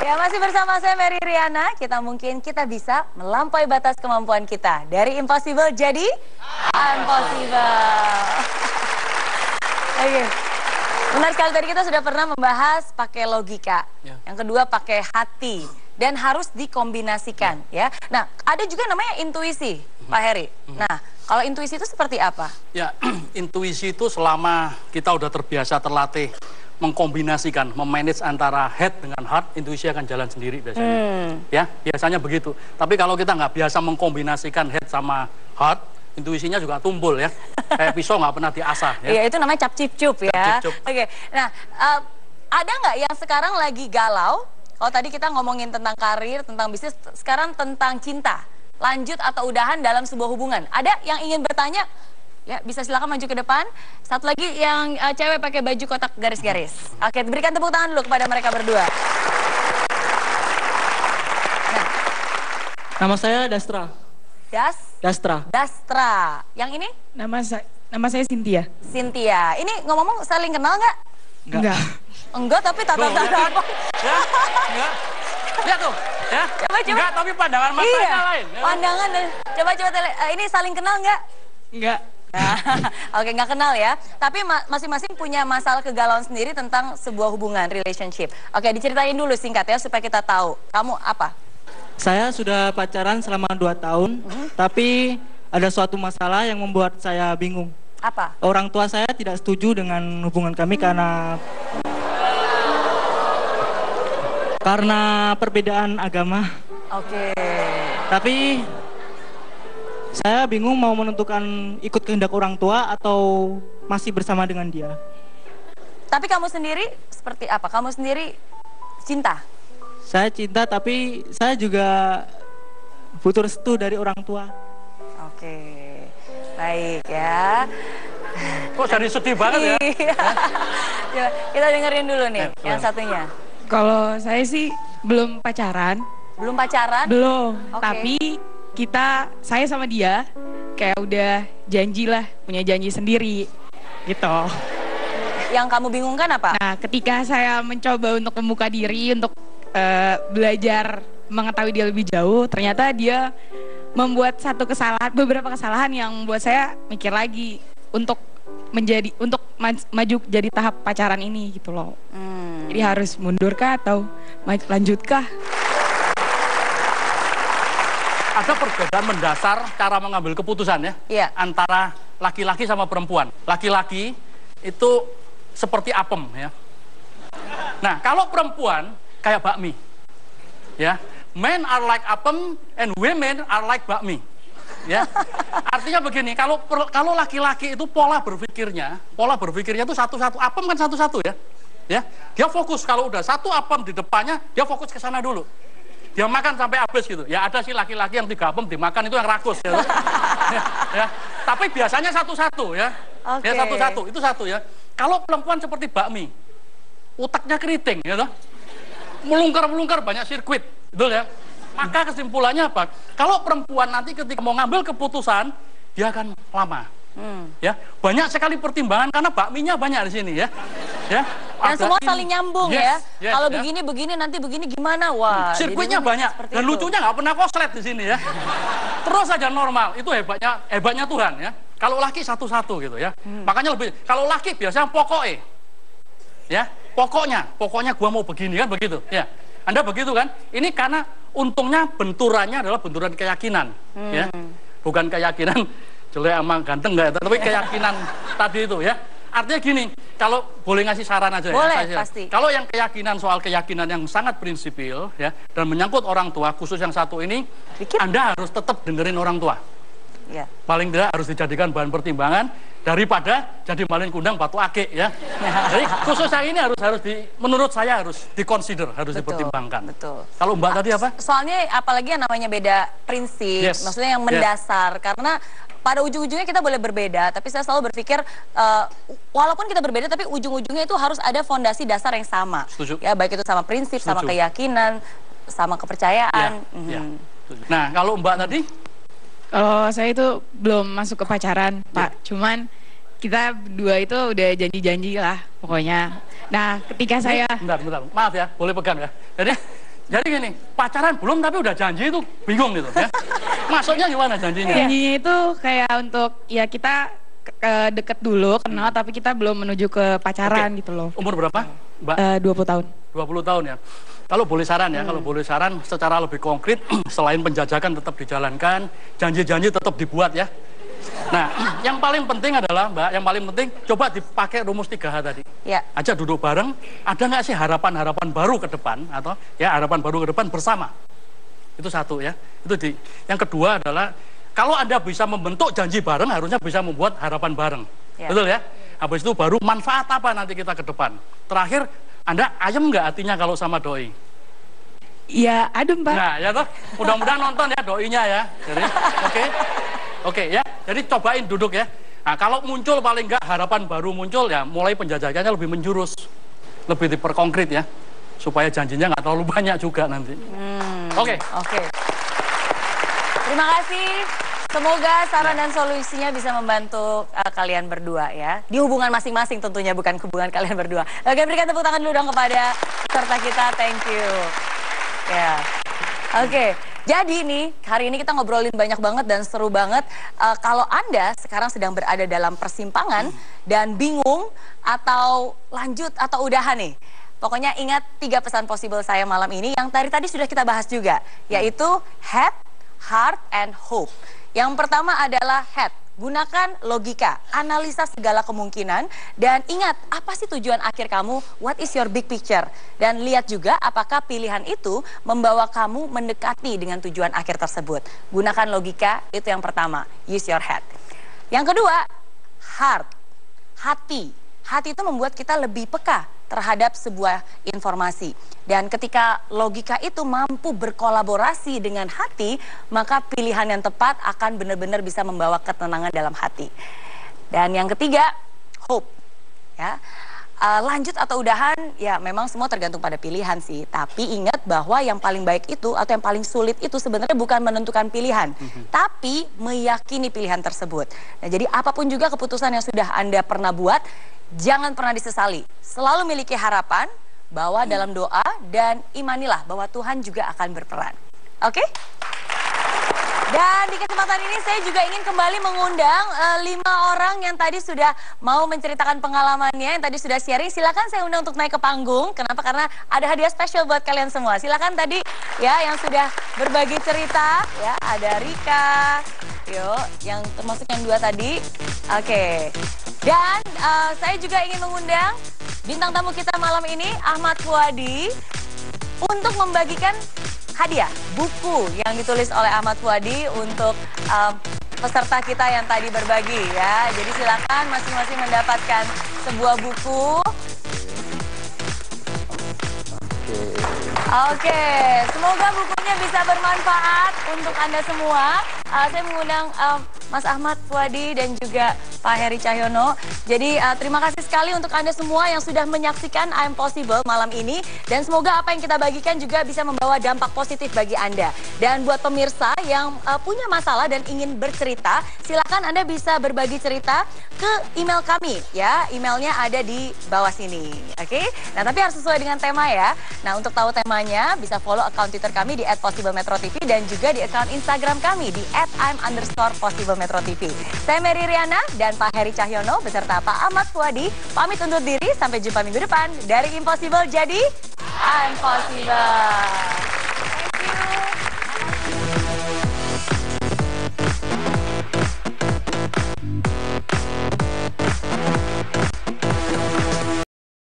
Ya, masih bersama saya Mary Riana. Kita bisa melampaui batas kemampuan kita. Dari impossible jadi unpossible. Oke. Benar sekali, tadi kita sudah pernah membahas pakai logika. Yang kedua pakai hati. Dan harus dikombinasikan, ya. Nah, ada juga namanya intuisi, Pak Heri. Nah, kalau intuisi itu seperti apa? Ya, intuisi itu selama kita udah terbiasa terlatih mengkombinasikan, memanage antara head dengan heart, intuisi akan jalan sendiri biasanya. Ya, biasanya begitu. Tapi kalau kita nggak biasa mengkombinasikan head sama heart, intuisinya juga tumpul ya. Kayak pisau nggak pernah diasah. Ya. Iya, itu namanya cap cip cup ya. Oke, nah ada nggak yang sekarang lagi galau? Kalau tadi kita ngomongin tentang karir, tentang bisnis, sekarang tentang cinta. Lanjut atau udahan dalam sebuah hubungan. Ada yang ingin bertanya? Ya, bisa silakan maju ke depan. Satu lagi yang cewek pakai baju kotak garis-garis. Oke, berikan tepuk tangan dulu kepada mereka berdua. Nah. Nama saya Dastra. Dastra. Dastra. Yang ini? Nama saya Cynthia. Cynthia. Ini ngomong saling kenal nggak? Enggak. Enggak, tapi tatap-tatap apa? Ya, enggak. Lihat tuh, ya. Coba. Enggak, tapi pandangan matanya lain. Ya. Pandangan dan coba ini saling kenal nggak? Enggak. Oke, nggak kenal ya. Tapi masing-masing punya masalah kegalauan sendiri tentang sebuah hubungan, relationship. Oke, diceritain dulu singkat ya supaya kita tahu. Kamu apa? Saya sudah pacaran selama 2 tahun, tapi ada suatu masalah yang membuat saya bingung. Apa? Orang tua saya tidak setuju dengan hubungan kami karena perbedaan agama. Oke. Tapi saya bingung mau menentukan ikut kehendak orang tua atau masih bersama dengan dia. Tapi kamu sendiri seperti apa? Kamu sendiri cinta? Saya cinta, tapi saya juga butuh restu dari orang tua. Oke, baik ya. Kok jadi sedih banget ya? Coba kita dengerin dulu nih yang satunya. Kalau saya sih belum pacaran. Belum pacaran? Belum. Okay. Tapi saya sama dia kayak udah janji lah, punya janji sendiri gitu. Yang kamu bingungkan apa? Nah, ketika saya mencoba untuk membuka diri, untuk belajar mengetahui dia lebih jauh, ternyata dia membuat beberapa kesalahan yang membuat saya mikir lagi untuk maju jadi tahap pacaran ini gitu loh. Jadi harus mundurkah atau lanjutkah? Ada perbedaan mendasar cara mengambil keputusan ya, antara laki-laki sama perempuan. Laki-laki itu seperti apem ya. Nah, kalau perempuan kayak bakmi, ya. Men are like apem and women are like bakmi, ya. Artinya begini, kalau laki-laki itu pola berpikirnya itu satu-satu, apem kan satu-satu ya. Ya, dia fokus kalau udah satu apem di depannya, dia fokus ke sana dulu. Dia makan sampai habis gitu. Ya ada sih laki-laki yang 3 apem dimakan itu yang rakus ya. Ya. Tapi biasanya satu-satu ya. Okay. Ya satu-satu, itu satu ya. Kalau perempuan seperti bakmi, utaknya keriting ya toh. Melungkar banyak sirkuit, betul ya. Maka kesimpulannya apa? Kalau perempuan nanti ketika mau ngambil keputusan, dia akan lama. Ya, banyak sekali pertimbangan karena bakminya banyak di sini ya. Ya. Dan semua saling nyambung ya. Kalau begini nanti begini gimana? Wah, sirkuitnya banyak dan lucunya nggak pernah koslet di sini ya. Terus saja normal. Itu hebatnya Tuhan ya. Kalau laki satu-satu gitu ya. Makanya kalau laki biasanya pokoknya. Ya, pokoknya gua mau begini kan begitu ya. Anda begitu kan? Ini karena untungnya benturannya adalah benturan keyakinan ya. Bukan keyakinan jelek sama ganteng enggak, tapi keyakinan tadi itu ya. Artinya gini, kalau boleh ngasih saran aja boleh, ya. Pasti. Kalau yang soal keyakinan yang sangat prinsipil ya dan menyangkut orang tua, khusus yang satu ini, Anda harus tetap dengerin orang tua. Ya. Paling tidak harus dijadikan bahan pertimbangan daripada jadi malin kundang batu ake ya. Jadi khusus yang ini menurut saya harus dikonsider, harus dipertimbangkan. Betul. Kalau Mbak tadi apa? Soalnya apalagi yang namanya beda prinsip, maksudnya yang mendasar karena pada ujung-ujungnya kita boleh berbeda, tapi saya selalu berpikir walaupun kita berbeda, tapi ujung-ujungnya itu harus ada fondasi dasar yang sama. Setuju. Ya, baik itu sama prinsip, sama keyakinan, sama kepercayaan. Nah, kalau Mbak tadi? Kalau saya itu belum masuk ke pacaran, Pak. Cuman kita berdua itu udah janji-janji lah pokoknya. Nah, ketika saya... Bentar. Maaf ya, boleh pegang ya. Jadi Jadi gini, pacaran belum tapi udah janji itu bingung gitu ya. Maksudnya gimana janjinya? Janjinya itu kayak untuk ya kita deket dulu, kenal tapi kita belum menuju ke pacaran gitu loh. Umur berapa, Mbak? 20 tahun. 20 tahun ya. Kalau boleh saran ya, kalau boleh saran secara lebih konkret, selain penjajakan tetap dijalankan, janji-janji tetap dibuat ya. Nah, yang paling penting adalah Mbak, yang paling penting coba dipakai rumus 3H tadi. Ya. Aja duduk bareng, ada nggak sih harapan-harapan baru ke depan atau ya harapan baru ke depan bersama. Itu satu ya. Yang kedua adalah kalau Anda bisa membentuk janji bareng, harusnya bisa membuat harapan bareng. Ya. Betul ya? Habis itu baru manfaat apa nanti kita ke depan. Terakhir, Anda ayem nggak hatinya kalau sama doi? Ya, adem Pak. Nah, ya toh, mudah-mudahan nonton ya doinya ya. Jadi, oke ya. Jadi cobain duduk ya. Nah, kalau muncul paling nggak harapan baru muncul ya, mulai penjajakannya lebih menjurus, lebih diperkonkret ya, supaya janjinya nggak terlalu banyak juga nanti. Oke. Terima kasih. Semoga saran dan solusinya bisa membantu kalian berdua ya. Di hubungan masing-masing tentunya, bukan hubungan kalian berdua. Oke, berikan tepuk tangan dulu dong kepada peserta kita. Thank you. Ya. Oke. Jadi nih, hari ini kita ngobrolin banyak banget dan seru banget. Kalau Anda sekarang sedang berada dalam persimpangan dan bingung atau lanjut atau udahan nih. Pokoknya ingat 3 pesan possible saya malam ini yang tadi sudah kita bahas juga. Yaitu head, heart, and hope. Yang pertama adalah head. Gunakan logika, analisa segala kemungkinan, dan ingat apa sih tujuan akhir kamu, what is your big picture. Dan lihat juga apakah pilihan itu membawa kamu mendekati dengan tujuan akhir tersebut. Gunakan logika, itu yang pertama, use your head. Yang kedua, heart, hati. Hati itu membuat kita lebih peka terhadap sebuah informasi. Dan ketika logika itu mampu berkolaborasi dengan hati, maka pilihan yang tepat akan benar-benar bisa membawa ketenangan dalam hati. Dan yang ketiga, hope. Ya. Lanjut atau udahan, ya memang semua tergantung pada pilihan sih. Tapi ingat bahwa yang paling baik itu atau yang paling sulit itu sebenarnya bukan menentukan pilihan, tapi meyakini pilihan tersebut. Nah, jadi apapun juga keputusan yang sudah Anda pernah buat, jangan pernah disesali. Selalu miliki harapan, bawa dalam doa, dan imanilah bahwa Tuhan juga akan berperan. Oke? Dan di kesempatan ini saya juga ingin kembali mengundang 5 orang yang tadi sudah mau menceritakan pengalamannya, yang tadi sudah sharing. Silakan saya undang untuk naik ke panggung. Kenapa? Karena ada hadiah spesial buat kalian semua. Silakan tadi ya yang sudah berbagi cerita. Ya, ada Rika, yang termasuk yang 2 tadi. Oke. Dan saya juga ingin mengundang bintang tamu kita malam ini, Ahmad Fuadi, untuk membagikan hadiah buku yang ditulis oleh Ahmad Fuadi untuk peserta kita yang tadi berbagi ya. Jadi silakan masing-masing mendapatkan sebuah buku. Oke, semoga bukunya bisa bermanfaat untuk Anda semua. Saya mengundang Mas Ahmad Fuadi dan juga Pak Heri Cahyono. Jadi terima kasih sekali untuk Anda semua yang sudah menyaksikan I'm Possible malam ini. Dan semoga apa yang kita bagikan juga bisa membawa dampak positif bagi Anda. Dan buat pemirsa yang punya masalah dan ingin bercerita, silakan Anda bisa berbagi cerita ke email kami ya. Emailnya ada di bawah sini. Oke? Nah, tapi harus sesuai dengan tema ya. Nah, untuk tahu temanya bisa follow akun Twitter kami di @possiblemetrotv dan juga di akun Instagram kami di @I'm_possiblemetrotv. Saya Mary Riana dan Pak Heri Cahyono beserta Pak Ahmad Fuadi pamit undur diri, sampai jumpa minggu depan. Dari Impossible jadi I'm Possible.